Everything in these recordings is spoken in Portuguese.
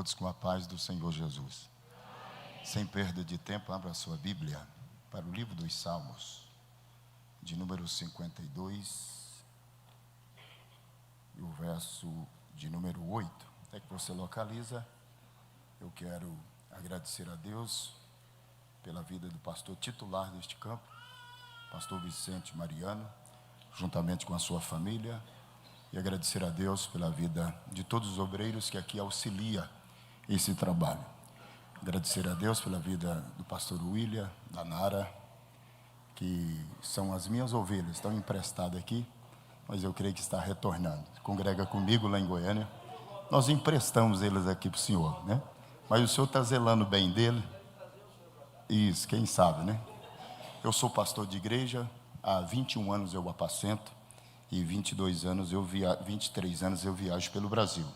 todos com a paz do Senhor Jesus. Sem perda de tempo, abra a sua Bíblia para o livro dos Salmos, de número 52, e o verso de número 8. Até que você localiza, eu quero agradecer a Deus pela vida do pastor titular deste campo, pastor Vicente Mariano, juntamente com a sua família, e agradecer a Deus pela vida de todos os obreiros que aqui auxiliam esse trabalho. Agradecer a Deus pela vida do pastor William, da Nara, que são as minhas ovelhas, estão emprestadas aqui, mas eu creio que está retornando. Congrega comigo lá em Goiânia. Nós emprestamos eles aqui para o senhor, né? Mas o senhor está zelando bem dele. Isso, quem sabe, né? Eu sou pastor de igreja, há 21 anos eu apacento, e 23 anos eu viajo pelo Brasil.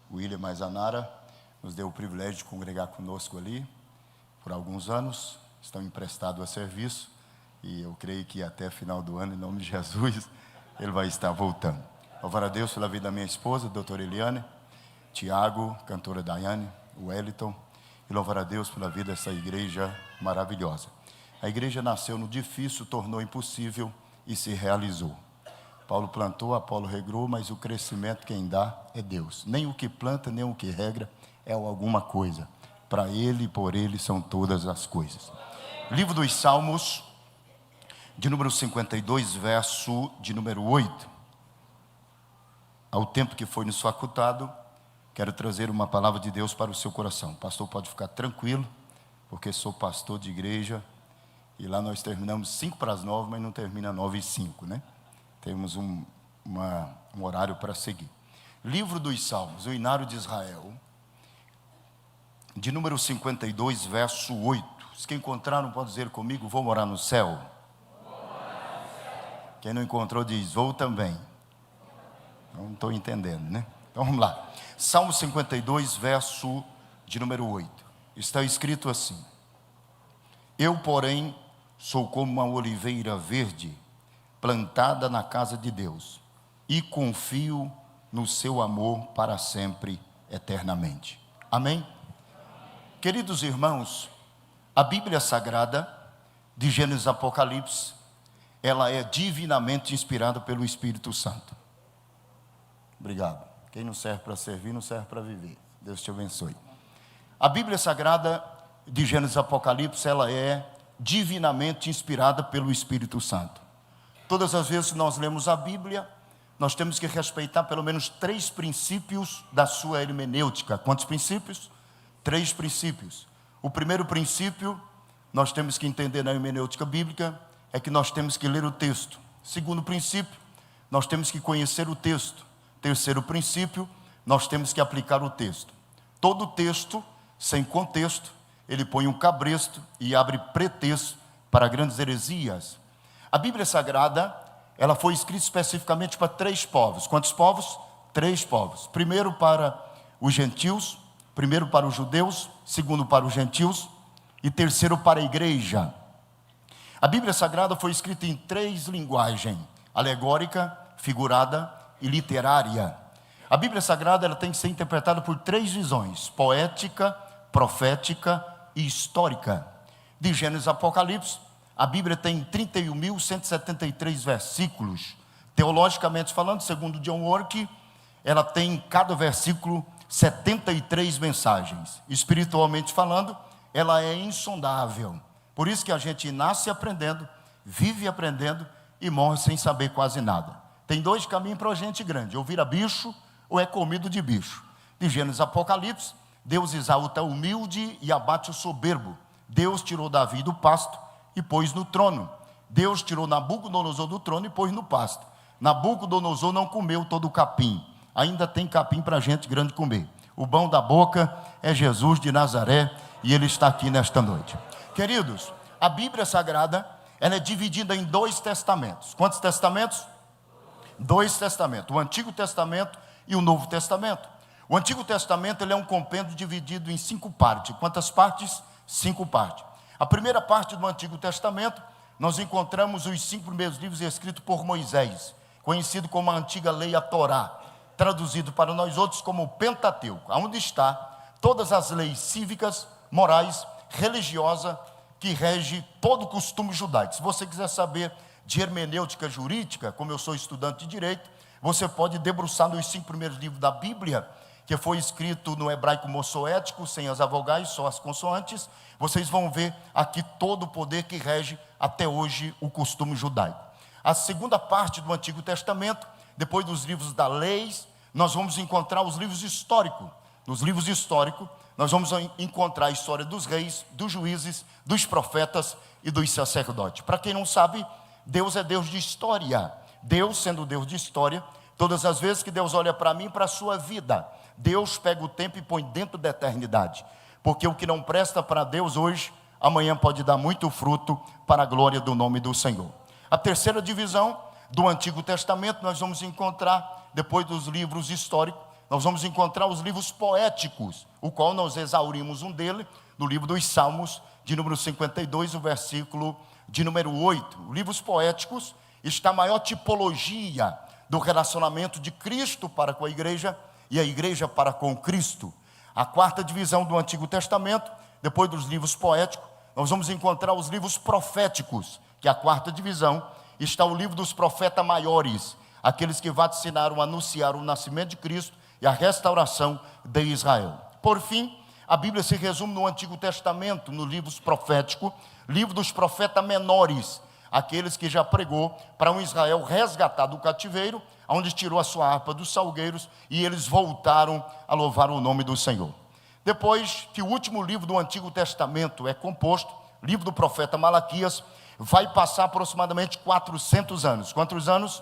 O William mais a Nara nos deu o privilégio de congregar conosco ali por alguns anos, estão emprestados a serviço, e eu creio que até final do ano, em nome de Jesus, ele vai estar voltando. Louvar a Deus pela vida da minha esposa, doutora Eliane, Tiago, cantora Daiane, o Wellington, e louvar a Deus pela vida dessa igreja maravilhosa. A igreja nasceu no difícil, tornou impossível e se realizou. Paulo plantou, Apolo regou, mas o crescimento quem dá é Deus. Nem o que planta, nem o que regra é alguma coisa. Para Ele e por Ele são todas as coisas. Livro dos Salmos, de número 52, verso de número 8. Ao tempo que foi nos facultado, quero trazer uma palavra de Deus para o seu coração. O pastor pode ficar tranquilo, porque sou pastor de igreja, e lá nós terminamos 8:55, mas não termina 9:05, né? Temos um horário para seguir. Livro dos Salmos, o Hinário de Israel, de número 52, verso 8. Se quem encontraram pode dizer comigo, vou morar no céu. Quem não encontrou diz, vou também. Não estou entendendo, né? Então vamos lá. Salmo 52, verso de número 8. Está escrito assim: Eu, porém, sou como uma oliveira verde, plantada na casa de Deus, e confio no seu amor para sempre, eternamente. Amém? Queridos irmãos, a Bíblia Sagrada, de Gênesis a Apocalipse, ela é divinamente inspirada pelo Espírito Santo. Obrigado. Quem não serve para servir, não serve para viver. Deus te abençoe. A Bíblia Sagrada, de Gênesis a Apocalipse, ela é divinamente inspirada pelo Espírito Santo. Todas as vezes que nós lemos a Bíblia, nós temos que respeitar pelo menos 3 princípios da sua hermenêutica. Quantos princípios? 3 princípios. O primeiro princípio, nós temos que entender na hermenêutica bíblica, é que nós temos que ler o texto. Segundo princípio, nós temos que conhecer o texto. Terceiro princípio, nós temos que aplicar o texto. Todo texto, sem contexto, ele põe um cabresto e abre pretexto para grandes heresias. A Bíblia Sagrada, ela foi escrita especificamente para 3 povos. Quantos povos? 3 povos. Primeiro para os gentios, primeiro para os judeus, segundo para os gentios e terceiro para a igreja. A Bíblia Sagrada foi escrita em 3 linguagens: alegórica, figurada e literária. A Bíblia Sagrada ela tem que ser interpretada por 3 visões: poética, profética e histórica. De Gênesis a Apocalipse, a Bíblia tem 31.173 versículos. Teologicamente falando, segundo John Work, ela tem em cada versículo 73 mensagens. Espiritualmente falando, ela é insondável. Por isso que a gente nasce aprendendo, vive aprendendo e morre sem saber quase nada. Tem 2 caminhos para a gente grande: ou vira bicho ou é comido de bicho. De Gênesis a Apocalipse, Deus exalta o humilde e abate o soberbo. Deus tirou Davi do pasto e pôs no trono. Deus tirou Nabucodonosor do trono e pôs no pasto. Nabucodonosor não comeu todo o capim. Ainda tem capim para gente grande comer. O pão da boca é Jesus de Nazaré, e Ele está aqui nesta noite. Queridos, a Bíblia Sagrada, ela é dividida em 2 testamentos. Quantos testamentos? 2 testamentos. O Antigo Testamento e o Novo Testamento. O Antigo Testamento ele é um compêndio dividido em 5 partes. Quantas partes? 5 partes. A primeira parte do Antigo Testamento, nós encontramos os 5 primeiros livros escritos por Moisés, conhecido como a antiga lei, a Torá, traduzido para nós outros como o Pentateuco, onde está todas as leis cívicas, morais, religiosas, que rege todo o costume judaico. Se você quiser saber de hermenêutica jurídica, como eu sou estudante de direito, você pode debruçar nos 5 primeiros livros da Bíblia, que foi escrito no hebraico mossoético, sem as vogais, só as consoantes. Vocês vão ver aqui todo o poder que rege até hoje o costume judaico. A segunda parte do Antigo Testamento, depois dos livros da lei, nós vamos encontrar os livros históricos. Nos livros históricos, nós vamos encontrar a história dos reis, dos juízes, dos profetas e dos sacerdotes. Para quem não sabe, Deus é Deus de história. Deus, sendo Deus de história, todas as vezes que Deus olha para mim, para a sua vida, Deus pega o tempo e põe dentro da eternidade. Porque o que não presta para Deus hoje, amanhã pode dar muito fruto para a glória do nome do Senhor. A terceira divisão do Antigo Testamento, nós vamos encontrar, depois dos livros históricos, nós vamos encontrar os livros poéticos, o qual nós exaurimos um dele, no livro dos Salmos, de número 52, o versículo de número 8. Livros poéticos está a maior tipologia do relacionamento de Cristo para com a igreja e a igreja para com Cristo. A quarta divisão do Antigo Testamento, depois dos livros poéticos, nós vamos encontrar os livros proféticos, que é a quarta divisão, está o livro dos profetas maiores, aqueles que vaticinaram, anunciaram o nascimento de Cristo e a restauração de Israel. Por fim, a Bíblia se resume no Antigo Testamento, nos livros proféticos, livro dos profetas menores, aqueles que já pregou para um Israel resgatado do cativeiro, onde tirou a sua harpa dos salgueiros, e eles voltaram a louvar o nome do Senhor. Depois que o último livro do Antigo Testamento é composto, livro do profeta Malaquias, vai passar aproximadamente 400 anos. Quantos anos?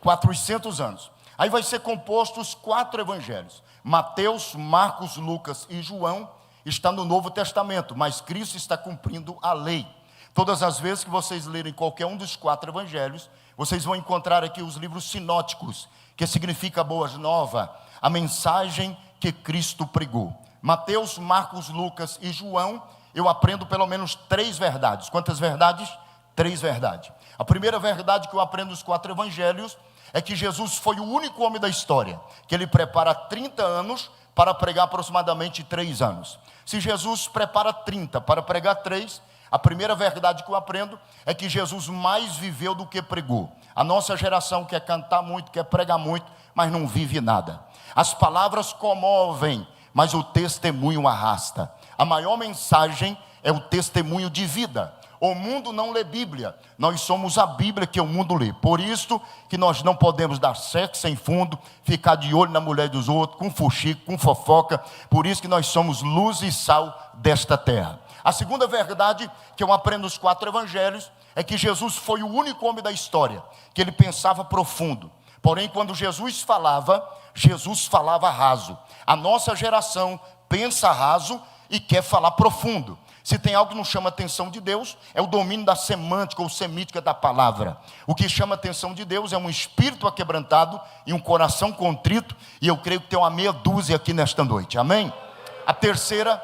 400 anos. Aí vai ser composto os 4 evangelhos. Mateus, Marcos, Lucas e João está no Novo Testamento, mas Cristo está cumprindo a lei. Todas as vezes que vocês lerem qualquer um dos 4 evangelhos, vocês vão encontrar aqui os livros sinóticos, que significa boas novas, a mensagem que Cristo pregou. Mateus, Marcos, Lucas e João, eu aprendo pelo menos 3 verdades. Quantas verdades? 3 verdades. A primeira verdade que eu aprendo dos 4 evangelhos é que Jesus foi o único homem da história que ele prepara 30 anos para pregar aproximadamente 3 anos. Se Jesus prepara 30 para pregar 3, a primeira verdade que eu aprendo é que Jesus mais viveu do que pregou. A nossa geração quer cantar muito, quer pregar muito, mas não vive nada. As palavras comovem, mas o testemunho arrasta. A maior mensagem é o testemunho de vida. O mundo não lê Bíblia, nós somos a Bíblia que o mundo lê. Por isso que nós não podemos dar sexo sem fundo, ficar de olho na mulher dos outros, com fuxico, com fofoca. Por isso que nós somos luz e sal desta terra. A segunda verdade que eu aprendo nos 4 evangelhos é que Jesus foi o único homem da história que ele pensava profundo. Porém, quando Jesus falava raso. A nossa geração pensa raso e quer falar profundo. Se tem algo que não chama a atenção de Deus, é o domínio da semântica ou semítica da palavra. O que chama a atenção de Deus é um espírito aquebrantado e um coração contrito, e eu creio que tem uma meia dúzia aqui nesta noite, amém? A terceira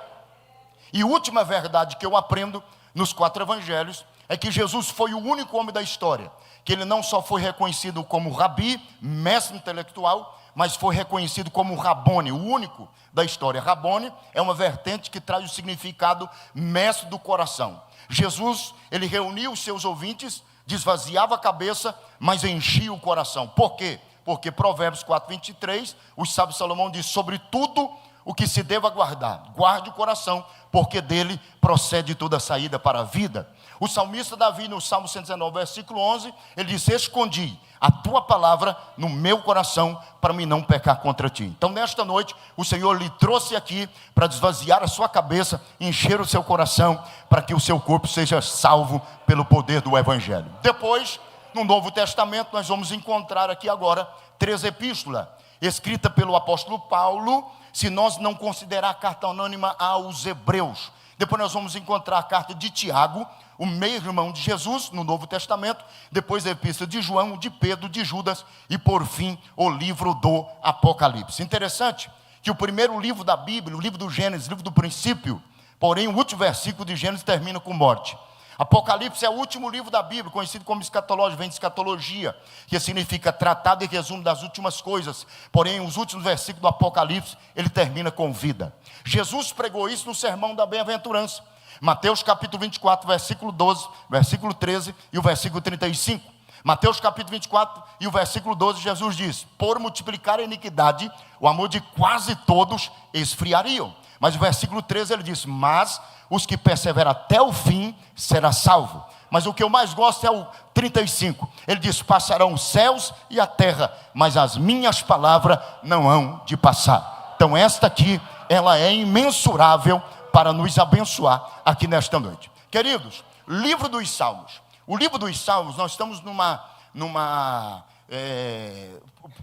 e última verdade que eu aprendo nos 4 evangelhos é que Jesus foi o único homem da história, que ele não só foi reconhecido como rabi, mestre intelectual, mas foi reconhecido como Rabone, o único da história. Rabone é uma vertente que traz o significado mestre do coração. Jesus, ele reunia os seus ouvintes, desvaziava a cabeça, mas enchia o coração. Por quê? Porque Provérbios 4:23, o sábio Salomão diz: sobre tudo o que se deva guardar, guarde o coração, porque dele procede toda a saída para a vida. O salmista Davi, no Salmo 119, versículo 11, ele diz: escondi a tua palavra no meu coração, para mim não pecar contra ti. Então, nesta noite, o Senhor lhe trouxe aqui para desvaziar a sua cabeça, encher o seu coração, para que o seu corpo seja salvo pelo poder do Evangelho. Depois, no Novo Testamento, nós vamos encontrar aqui agora 3 epístolas, escritas pelo apóstolo Paulo, se nós não considerar a carta anônima aos Hebreus. Depois nós vamos encontrar a carta de Tiago, o meio-irmão de Jesus, no Novo Testamento. Depois a epístola de João, de Pedro, de Judas. E por fim, o livro do Apocalipse. Interessante que o primeiro livro da Bíblia, o livro do Gênesis, o livro do princípio, porém o último versículo de Gênesis termina com morte. Apocalipse é o último livro da Bíblia, conhecido como escatológia, vem de escatologia, que significa tratado e resumo das últimas coisas. Porém, os últimos versículos do Apocalipse, ele termina com vida. Jesus pregou isso no sermão da bem-aventurança. Mateus capítulo 24, versículo 12, versículo 13 e o versículo 35. Mateus capítulo 24 e o versículo 12, Jesus diz: por multiplicar a iniquidade, o amor de quase todos esfriariam. Mas o versículo 13 ele diz: mas os que perseveram até o fim será salvo. Mas o que eu mais gosto é o 35. Ele diz: passarão os céus e a terra, mas as minhas palavras não hão de passar. Então esta aqui, ela é imensurável para nos abençoar aqui nesta noite. Queridos, livro dos Salmos. O livro dos Salmos, nós estamos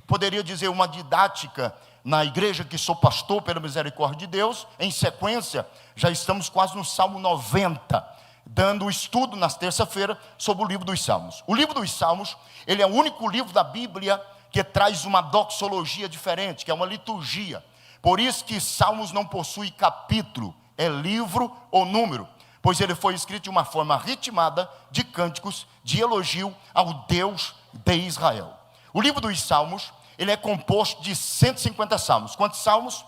poderia dizer, uma didática na igreja que sou pastor, pela misericórdia de Deus. Em sequência, já estamos quase no Salmo 90, dando o estudo nas terça-feira sobre o livro dos Salmos. O livro dos Salmos, ele é o único livro da Bíblia que traz uma doxologia diferente, que é uma liturgia. Por isso que Salmos não possui capítulo, é livro ou número, pois ele foi escrito de uma forma ritmada de cânticos de elogio ao Deus de Israel. O livro dos Salmos, ele é composto de 150 salmos. Quantos salmos?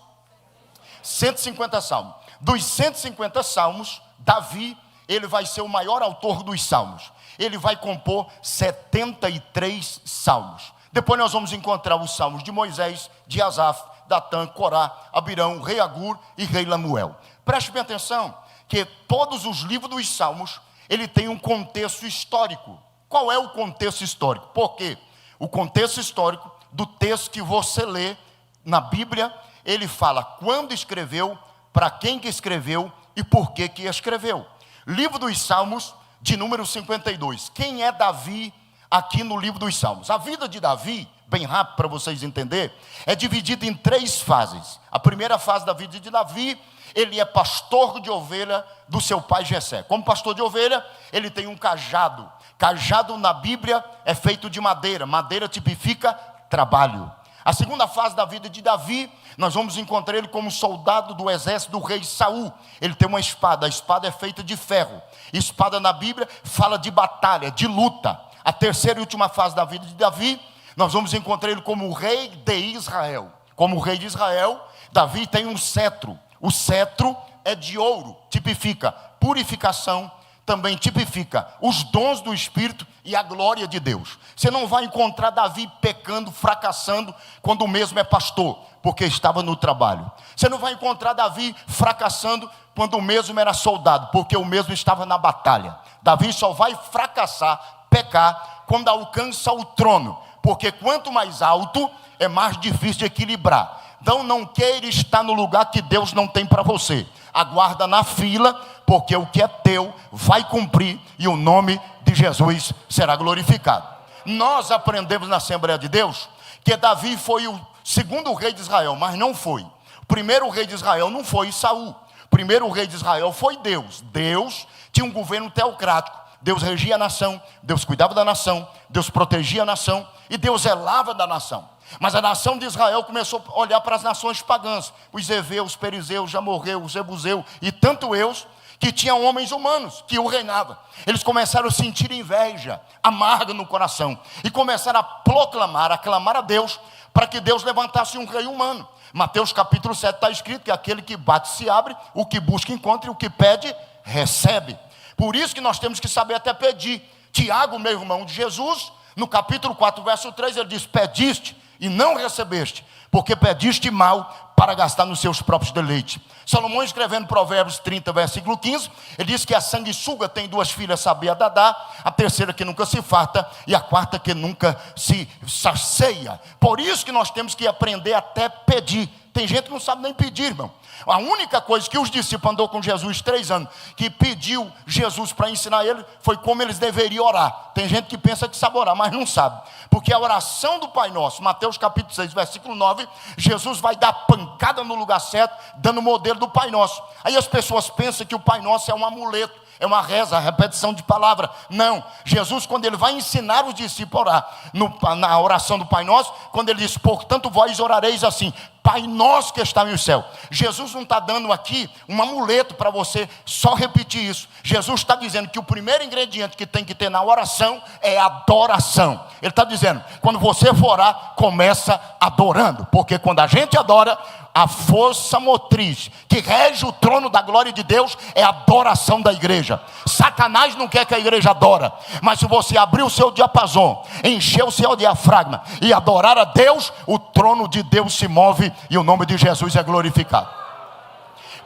150 salmos. Dos 150 salmos, Davi, ele vai ser o maior autor dos salmos. Ele vai compor 73 salmos. Depois nós vamos encontrar os salmos de Moisés, de Asaf, Datã, Corá, Abirão, rei Agur e rei Lamuel. Preste bem atenção que todos os livros dos salmos, ele tem um contexto histórico. Qual é o contexto histórico? Porque o contexto histórico do texto que você lê na Bíblia, ele fala quando escreveu, para quem que escreveu e por que que escreveu. Livro dos Salmos, de número 52. Quem é Davi aqui no livro dos Salmos? A vida de Davi, bem rápido para vocês entenderem, é dividida em 3 fases. A primeira fase da vida de Davi, ele é pastor de ovelha do seu pai Jessé. Como pastor de ovelha, ele tem um cajado. Cajado na Bíblia é feito de madeira. Madeira tipifica trabalho. A segunda fase da vida de Davi, nós vamos encontrar ele como soldado do exército do rei Saul. Ele tem uma espada, a espada é feita de ferro. Espada na Bíblia fala de batalha, de luta. A terceira e última fase da vida de Davi, nós vamos encontrar ele como o rei de Israel. Como o rei de Israel, Davi tem um cetro. O cetro é de ouro, tipifica purificação, também tipifica os dons do Espírito e a glória de Deus. Você não vai encontrar Davi pecando, fracassando, quando o mesmo é pastor, porque estava no trabalho. Você não vai encontrar Davi fracassando, quando o mesmo era soldado, porque o mesmo estava na batalha. Davi só vai fracassar, pecar, quando alcança o trono, porque quanto mais alto, é mais difícil de equilibrar. Então não queira estar no lugar que Deus não tem para você. Aguarda na fila, porque o que é teu vai cumprir e o nome de Jesus será glorificado. Nós aprendemos na Assembleia de Deus que Davi foi o segundo rei de Israel, mas não foi. O primeiro rei de Israel não foi Saul. O primeiro rei de Israel foi Deus. Deus tinha um governo teocrático. Deus regia a nação, Deus cuidava da nação, Deus protegia a nação e Deus zelava da nação. Mas a nação de Israel começou a olhar para as nações pagãs, os heveus, os perizeus, Jamorreus, os jebuseus e tanto eus, que tinham homens humanos que o reinavam. Eles começaram a sentir inveja amarga no coração e começaram a proclamar, a clamar a Deus para que Deus levantasse um rei humano. Mateus capítulo 7 está escrito que aquele que bate se abre, o que busca encontra e o que pede recebe. Por isso que nós temos que saber até pedir. Tiago, meu irmão de Jesus, no capítulo 4, verso 3, ele diz: pediste e não recebeste, porque pediste mal para gastar nos seus próprios deleites. Salomão, escrevendo Provérbios 30, versículo 15, ele diz que a sanguessuga tem 2 filhas, sabia Dadá, a terceira que nunca se farta e a quarta que nunca se sacia. Por isso que nós temos que aprender até pedir. Tem gente que não sabe nem pedir, irmão. A única coisa que os discípulos andou com Jesus 3 anos, que pediu Jesus para ensinar ele, foi como eles deveriam orar. Tem gente que pensa que sabe orar, mas não sabe. Porque a oração do Pai Nosso, Mateus capítulo 6, versículo 9, Jesus vai dar pancada no lugar certo, dando o modelo do Pai Nosso. Aí as pessoas pensam que o Pai Nosso é um amuleto, é uma reza, repetição de palavra. Não, Jesus, quando ele vai ensinar os discípulos a orar, na oração do Pai Nosso, quando ele diz, portanto vós orareis assim, Pai Nosso que está no céu. Jesus não está dando aqui um amuleto para você só repetir isso. Jesus está dizendo que o primeiro ingrediente que tem que ter na oração é adoração. Ele está dizendo, quando você for orar, começa adorando, porque quando a gente adora, a força motriz que rege o trono da glória de Deus é a adoração da igreja. Satanás não quer que a igreja adora, mas se você abrir o seu diapasão, encher o seu diafragma e adorar a Deus, o trono de Deus se move e o nome de Jesus é glorificado.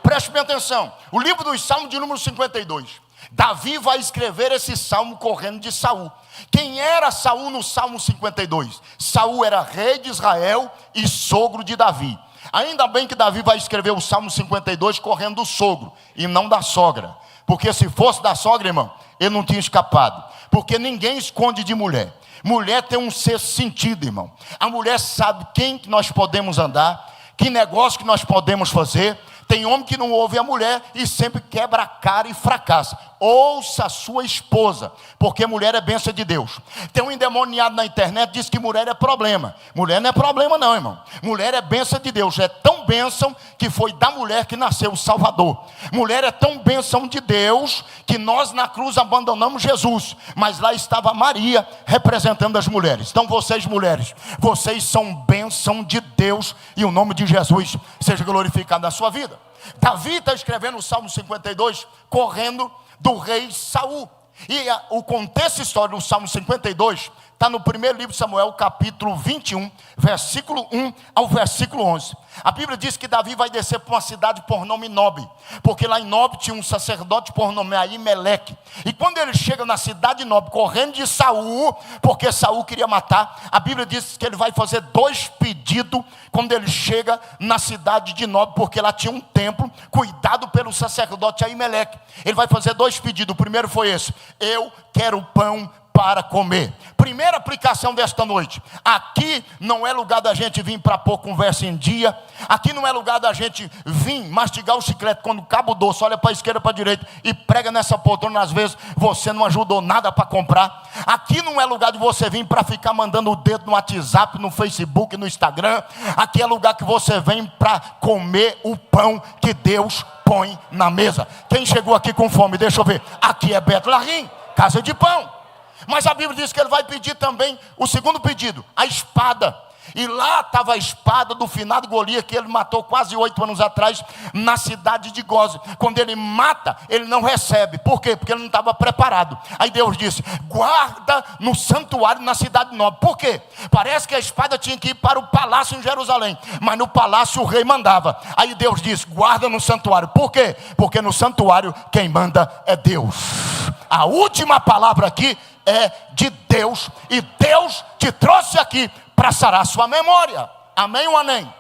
Preste bem atenção, o livro dos Salmos de número 52. Davi vai escrever esse salmo correndo de Saul. Quem era Saul no Salmo 52? Saul era rei de Israel e sogro de Davi. Ainda bem que Davi vai escrever o Salmo 52 correndo do sogro e não da sogra. Porque se fosse da sogra, irmão, ele não tinha escapado. Porque ninguém esconde de mulher. Mulher tem um sexto sentido, irmão. A mulher sabe quem que nós podemos andar, que negócio que nós podemos fazer. Tem homem que não ouve a mulher e sempre quebra a cara e fracassa. Ouça a sua esposa, porque mulher é bênção de Deus. Tem um endemoniado na internet que diz que mulher é problema. Mulher não é problema não, irmão. Mulher é bênção de Deus. É tão bênção que foi da mulher que nasceu o Salvador. Mulher é tão bênção de Deus que nós na cruz abandonamos Jesus. Mas lá estava Maria representando as mulheres. Então vocês mulheres, vocês são bênção de Deus e o nome de Jesus seja glorificado na sua vida. Davi está escrevendo o Salmo 52 correndo do rei Saul. E o contexto histórico do Salmo 52 está no primeiro livro de Samuel, capítulo 21, versículo 1 ao versículo 11. A Bíblia diz que Davi vai descer para uma cidade por nome Nob, porque lá em Nob tinha um sacerdote por nome Aimeleque. E quando ele chega na cidade de Nob, correndo de Saul, porque Saul queria matar, a Bíblia diz que ele vai fazer 2 pedidos quando ele chega na cidade de Nob, porque lá tinha um templo cuidado pelo sacerdote Aimeleque. Ele vai fazer 2 pedidos. O primeiro foi esse: eu quero pão para comer. Primeira aplicação desta noite: aqui não é lugar da gente vir para pôr conversa em dia. Aqui não é lugar da gente vir mastigar o chiclete quando o cabo doce olha para a esquerda, para a direita e prega nessa poltrona. Às vezes você não ajudou nada para comprar. Aqui não é lugar de você vir para ficar mandando o dedo no WhatsApp, no Facebook, no Instagram. Aqui é lugar que você vem para comer o pão que Deus põe na mesa. Quem chegou aqui com fome, deixa eu ver. Aqui é Betlehem, casa de pão. Mas a Bíblia diz que ele vai pedir também o segundo pedido, a espada. E lá estava a espada do finado Golias, que ele matou quase 8 anos atrás, na cidade de Goze. Quando ele mata, ele não recebe. Por quê? Porque ele não estava preparado. Aí Deus disse: guarda no santuário na cidade de Nob. Por quê? Parece que a espada tinha que ir para o palácio em Jerusalém, mas no palácio o rei mandava. Aí Deus disse: guarda no santuário. Por quê? Porque no santuário quem manda é Deus. A última palavra aqui é de Deus, e Deus te trouxe aqui para sarar sua memória. Amém ou amém?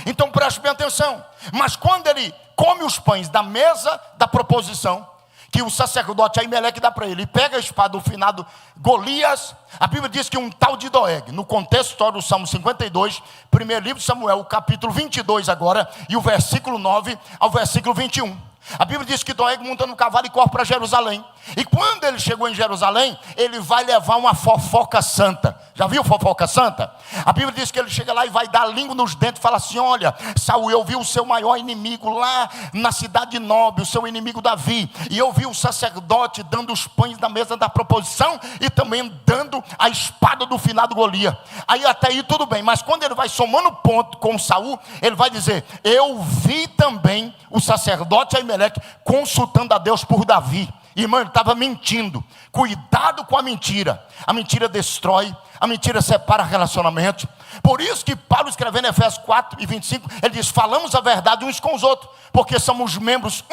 Então preste bem atenção. Mas quando ele come os pães da mesa da proposição, que o sacerdote Aimeleque dá para ele, e pega a espada do finado Golias, a Bíblia diz que um tal de Doeg, no contexto histórico do Salmo 52, primeiro livro de Samuel, o capítulo 22 agora, e o versículo 9 ao versículo 21. A Bíblia diz que Doeg monta no cavalo e corre para Jerusalém. E quando ele chegou em Jerusalém, ele vai levar uma fofoca santa. Já viu fofoca santa? A Bíblia diz que ele chega lá e vai dar a língua nos dentes e fala assim: olha, Saul, eu vi o seu maior inimigo lá na cidade de Nob, o seu inimigo Davi. E eu vi o sacerdote dando os pães da mesa da proposição e também dando a espada do finado Golias. Aí até aí tudo bem, mas quando ele vai somando ponto com Saul, ele vai dizer: eu vi também o sacerdote Aimeleque consultando a Deus por Davi. Irmão, ele estava mentindo. Cuidado com a mentira. A mentira destrói, a mentira separa relacionamentos. Por isso que Paulo, escrevendo em Efésios 4:25, ele diz: falamos a verdade uns com os outros, porque somos membros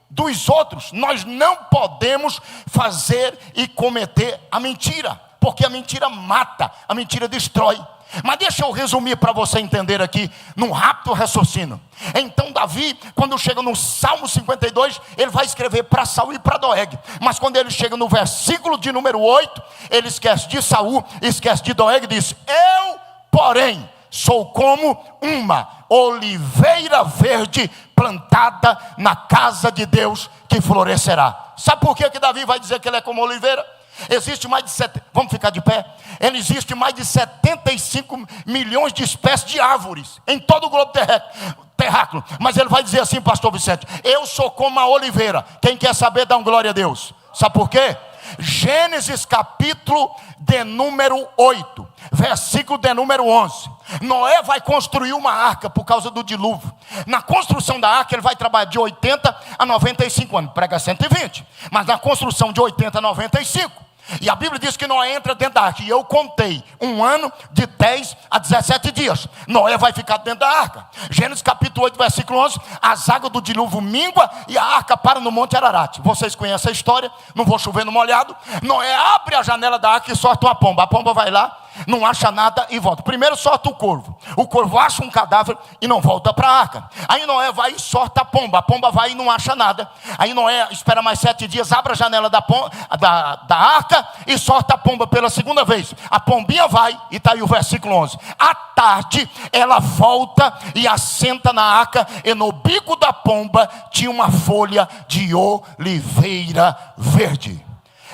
dos outros. Nós não podemos fazer e cometer a mentira, porque a mentira mata, a mentira destrói. Mas deixa eu resumir para você entender aqui, num rápido raciocínio. Então Davi, quando chega no Salmo 52, ele vai escrever para Saul e para Doeg. Mas quando ele chega no versículo de número 8, ele esquece de Saul, esquece de Doeg e diz: eu, porém, sou como uma oliveira verde plantada na casa de Deus, que florescerá. Sabe por que Davi vai dizer que ele é como oliveira? Existe mais de vamos ficar de pé? Existe mais de 75 milhões de espécies de árvores em todo o globo terráqueo. Mas ele vai dizer assim, pastor Vicente: eu sou como a oliveira. Quem quer saber, dá um glória a Deus. Sabe por quê? Gênesis capítulo de número 8, versículo de número 11. Noé vai construir uma arca por causa do dilúvio. Na construção da arca ele vai trabalhar de 80 a 95 anos. Prega 120. Mas na construção de 80 a 95. E a Bíblia diz que Noé entra dentro da arca. E eu contei 1 ano de 10 a 17 dias. Noé vai ficar dentro da arca. Gênesis capítulo 8, versículo 11. As águas do dilúvio mingua e a arca para no Monte Ararat. Vocês conhecem a história. Não vou chover no molhado. Noé abre a janela da arca e solta uma pomba. A pomba vai lá, não acha nada e volta. Primeiro solta o corvo. O corvo acha um cadáver e não volta para a arca. Aí Noé vai e solta a pomba. A pomba vai e não acha nada. Aí Noé espera mais 7 dias, abre a janela da arca e solta a pomba pela segunda vez. A pombinha vai, e está aí o versículo 11. À tarde ela volta e assenta na arca, e no bico da pomba tinha uma folha de oliveira verde.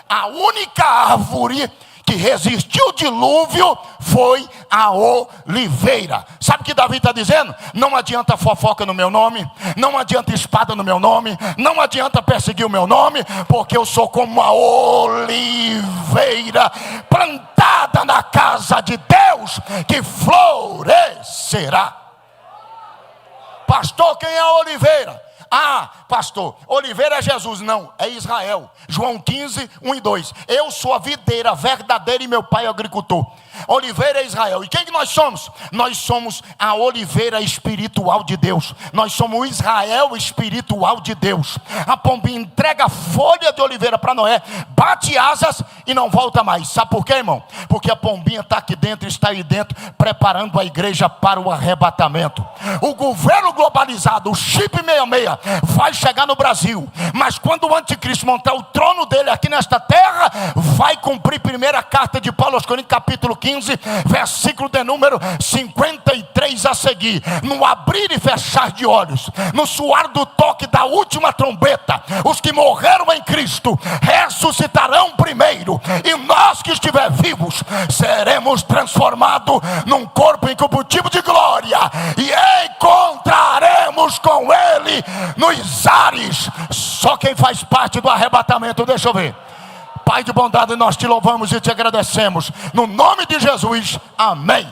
A única árvore que resistiu o dilúvio foi a oliveira. Sabe o que Davi está dizendo? Não adianta fofoca no meu nome, não adianta espada no meu nome, não adianta perseguir o meu nome, porque eu sou como uma oliveira plantada na casa de Deus, que florescerá. Pastor, quem é a oliveira? Ah, pastor, oliveira é Jesus. Não, é Israel. João 15, 1 e 2. Eu sou a videira verdadeira e meu pai é agricultor. Oliveira é Israel. E quem que nós somos? Nós somos a oliveira espiritual de Deus. Nós somos o Israel espiritual de Deus. A pombinha entrega a folha de oliveira para Noé, bate asas e não volta mais. Sabe por quê, irmão? Porque a pombinha está aqui dentro, está aí dentro, preparando a igreja para o arrebatamento. O governo globalizado, o chip 66, vai chegar no Brasil. Mas quando o anticristo montar o trono dele aqui nesta terra, vai cumprir primeira carta de Paulo aos Coríntios, capítulo 15, versículo de número 53 a seguir. No abrir e fechar de olhos, no suar do toque da última trombeta, os que morreram em Cristo ressuscitarão primeiro, e nós que estiver vivos seremos transformados num corpo incorruptível de glória, e encontraremos com Ele nos ares. Só quem faz parte do arrebatamento, deixa eu ver. Pai de bondade, nós te louvamos e te agradecemos. No nome de Jesus, amém.